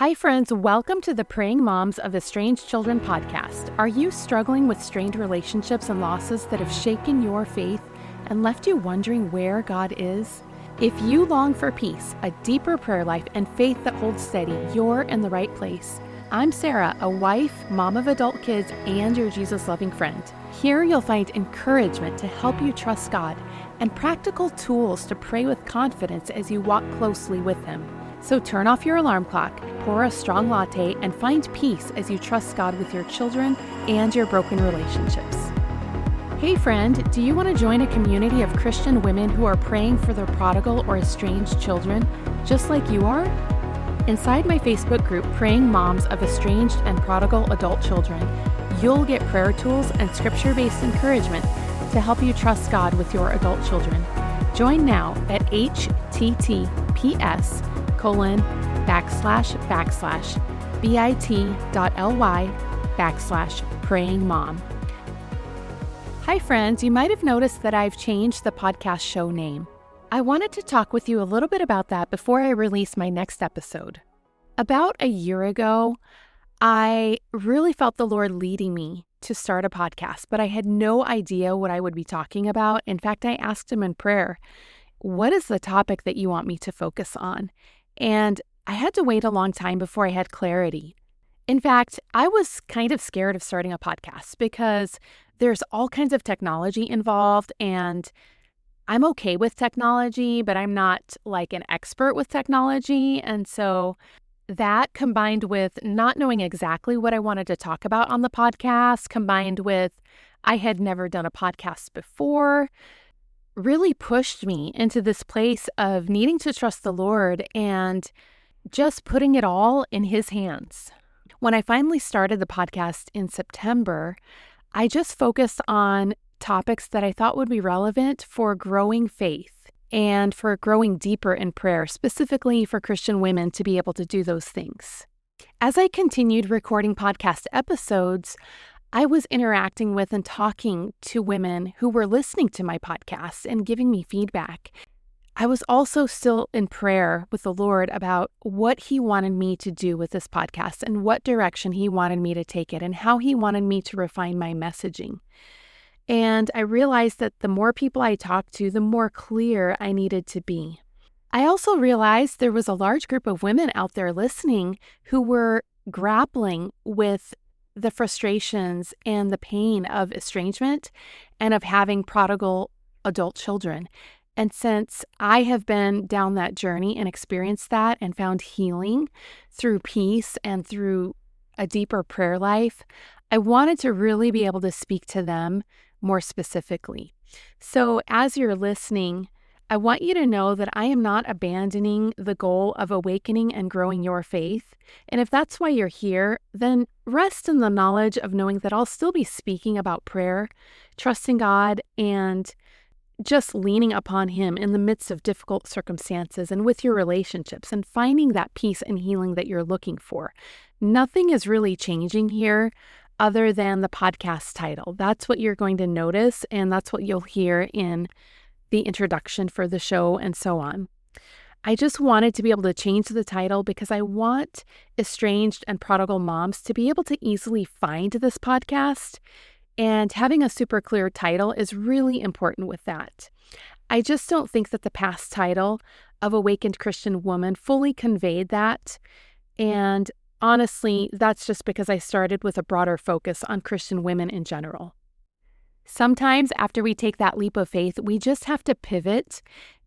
Hi friends, welcome to the Praying Moms of Estranged Children podcast. Are you struggling with strained relationships and losses that have shaken your faith and left you wondering where God is? If you long for peace, a deeper prayer life, and faith that holds steady, you're in the right place. I'm Sarah, a wife, mom of adult kids, and your Jesus-loving friend. Here you'll find encouragement to help you trust God and practical tools to pray with confidence as you walk closely with Him. So turn off your alarm clock, pour a strong latte, and find peace as you trust God with your children and your broken relationships. Hey friend, do you want to join a community of Christian women who are praying for their prodigal or estranged children, just like you are? Inside my Facebook group, Praying Moms of Estranged and Prodigal Adult Children, you'll get prayer tools and scripture-based encouragement to help you trust God with your adult children. Join now at https://bit.ly/prayingmom. Hi friends, you might have noticed that I've changed the podcast show name. I wanted to talk with you a little bit about that before I release my next episode. About a year ago, I really felt the Lord leading me to start a podcast, but I had no idea what I would be talking about. In fact, I asked Him in prayer, what is the topic that you want me to focus on? And I had to wait a long time before I had clarity. In fact, I was kind of scared of starting a podcast because there's all kinds of technology involved, and I'm okay with technology, but I'm not like an expert with technology. And so that combined with not knowing exactly what I wanted to talk about on the podcast, combined with I had never done a podcast before, really pushed me into this place of needing to trust the Lord and just putting it all in His hands. When I finally started the podcast in September, I just focused on topics that I thought would be relevant for growing faith and for growing deeper in prayer, specifically for Christian women to be able to do those things. As I continued recording podcast episodes, I was interacting with and talking to women who were listening to my podcast and giving me feedback. I was also still in prayer with the Lord about what He wanted me to do with this podcast and what direction He wanted me to take it and how He wanted me to refine my messaging. And I realized that the more people I talked to, the more clear I needed to be. I also realized there was a large group of women out there listening who were grappling with the frustrations and the pain of estrangement and of having prodigal adult children. And since I have been down that journey and experienced that and found healing through peace and through a deeper prayer life, I wanted to really be able to speak to them more specifically. So as you're listening, I want you to know that I am not abandoning the goal of awakening and growing your faith. And if that's why you're here, then rest in the knowledge of knowing that I'll still be speaking about prayer, trusting God, and just leaning upon Him in the midst of difficult circumstances and with your relationships and finding that peace and healing that you're looking for. Nothing is really changing here other than the podcast title. That's what you're going to notice, and that's what you'll hear in the introduction for the show and so on. I just wanted to be able to change the title because I want estranged and prodigal moms to be able to easily find this podcast, and having a super clear title is really important with that. I just don't think that the past title of Awakened Christian Woman fully conveyed that, and honestly, that's just because I started with a broader focus on Christian women in general. Sometimes after we take that leap of faith, we just have to pivot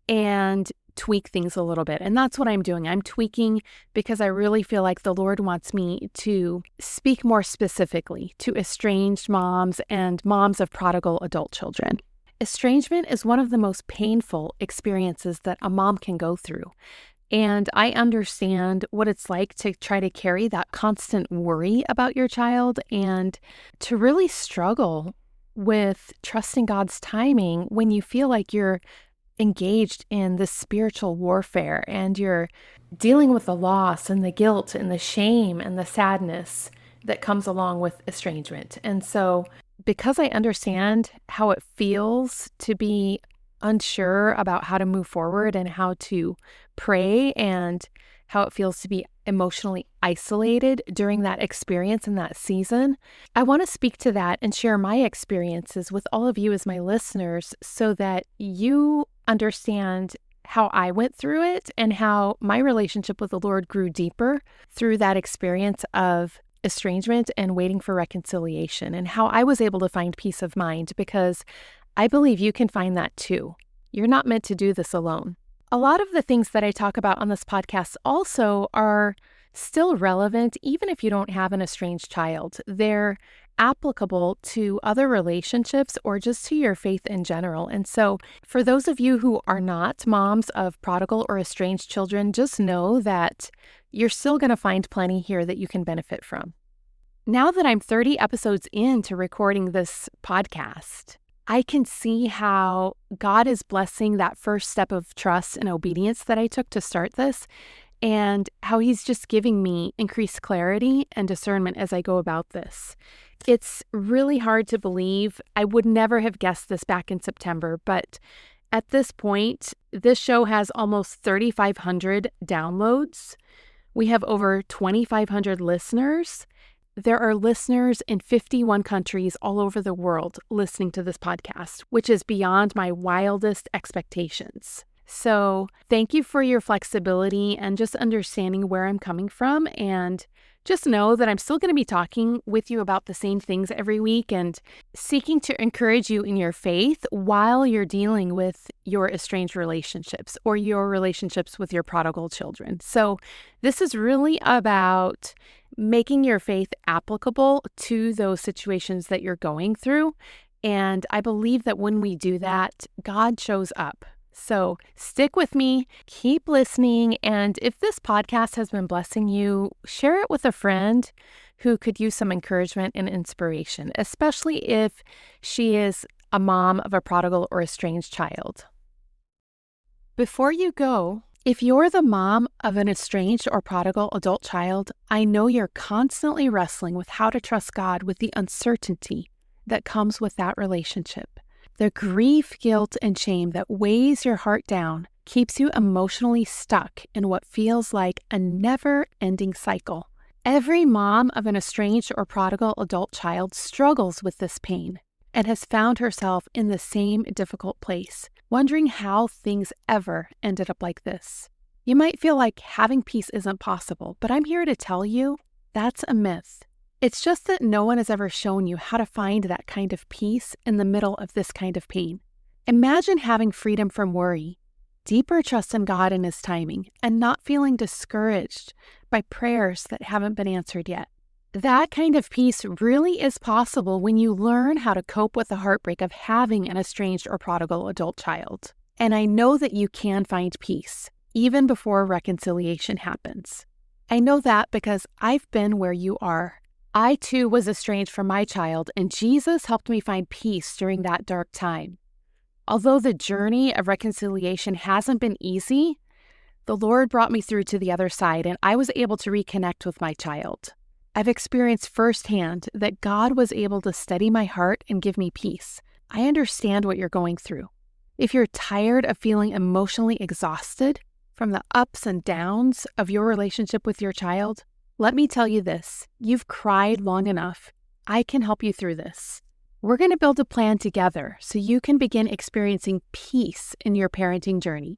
and tweak things a little bit. And that's what I'm doing. I'm tweaking because I really feel like the Lord wants me to speak more specifically to estranged moms and moms of prodigal adult children. Estrangement is one of the most painful experiences that a mom can go through. And I understand what it's like to try to carry that constant worry about your child and to really struggle with trusting God's timing when you feel like you're engaged in this spiritual warfare and you're dealing with the loss and the guilt and the shame and the sadness that comes along with estrangement. And so because I understand how it feels to be unsure about how to move forward and how to pray and how it feels to be emotionally isolated during that experience in that season, I want to speak to that and share my experiences with all of you as my listeners so that you understand how I went through it and how my relationship with the Lord grew deeper through that experience of estrangement and waiting for reconciliation, and how I was able to find peace of mind, because I believe you can find that too. You're not meant to do this alone. A lot of the things that I talk about on this podcast also are still relevant even if you don't have an estranged child. They're applicable to other relationships or just to your faith in general. And so for those of you who are not moms of prodigal or estranged children, just know that you're still going to find plenty here that you can benefit from. Now that I'm 30 episodes into recording this podcast, I can see how God is blessing that first step of trust and obedience that I took to start this, and how He's just giving me increased clarity and discernment as I go about this. It's really hard to believe. I would never have guessed this back in September, but at this point, this show has almost 3,500 downloads. We have over 2,500 listeners. There are listeners in 51 countries all over the world listening to this podcast, which is beyond my wildest expectations. So thank you for your flexibility and just understanding where I'm coming from. And just know that I'm still going to be talking with you about the same things every week and seeking to encourage you in your faith while you're dealing with your estranged relationships or your relationships with your prodigal children. So this is really about making your faith applicable to those situations that you're going through. And I believe that when we do that, God shows up. So stick with me, keep listening, and if this podcast has been blessing you, share it with a friend who could use some encouragement and inspiration, especially if she is a mom of a prodigal or estranged child. Before you go, if you're the mom of an estranged or prodigal adult child, I know you're constantly wrestling with how to trust God with the uncertainty that comes with that relationship. The grief, guilt, and shame that weighs your heart down keeps you emotionally stuck in what feels like a never-ending cycle. Every mom of an estranged or prodigal adult child struggles with this pain and has found herself in the same difficult place, wondering how things ever ended up like this. You might feel like having peace isn't possible, but I'm here to tell you that's a myth. It's just that no one has ever shown you how to find that kind of peace in the middle of this kind of pain. Imagine having freedom from worry, deeper trust in God and His timing, and not feeling discouraged by prayers that haven't been answered yet. That kind of peace really is possible when you learn how to cope with the heartbreak of having an estranged or prodigal adult child. And I know that you can find peace, even before reconciliation happens. I know that because I've been where you are. I too was estranged from my child, and Jesus helped me find peace during that dark time. Although the journey of reconciliation hasn't been easy, the Lord brought me through to the other side, and I was able to reconnect with my child. I've experienced firsthand that God was able to steady my heart and give me peace. I understand what you're going through. If you're tired of feeling emotionally exhausted from the ups and downs of your relationship with your child, let me tell you this, you've cried long enough. I can help you through this. We're going to build a plan together so you can begin experiencing peace in your parenting journey.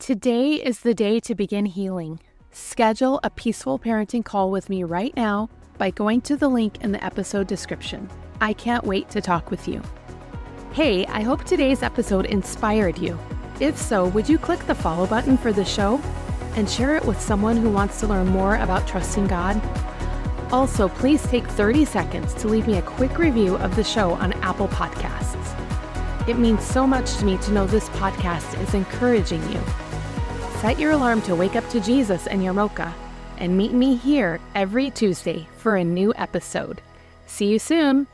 Today is the day to begin healing. Schedule a peaceful parenting call with me right now by going to the link in the episode description. I can't wait to talk with you. Hey, I hope today's episode inspired you. If so, would you click the follow button for the show and share it with someone who wants to learn more about trusting God? Also, please take 30 seconds to leave me a quick review of the show on Apple Podcasts. It means so much to me to know this podcast is encouraging you. Set your alarm to wake up to Jesus and your mocha, and meet me here every Tuesday for a new episode. See you soon.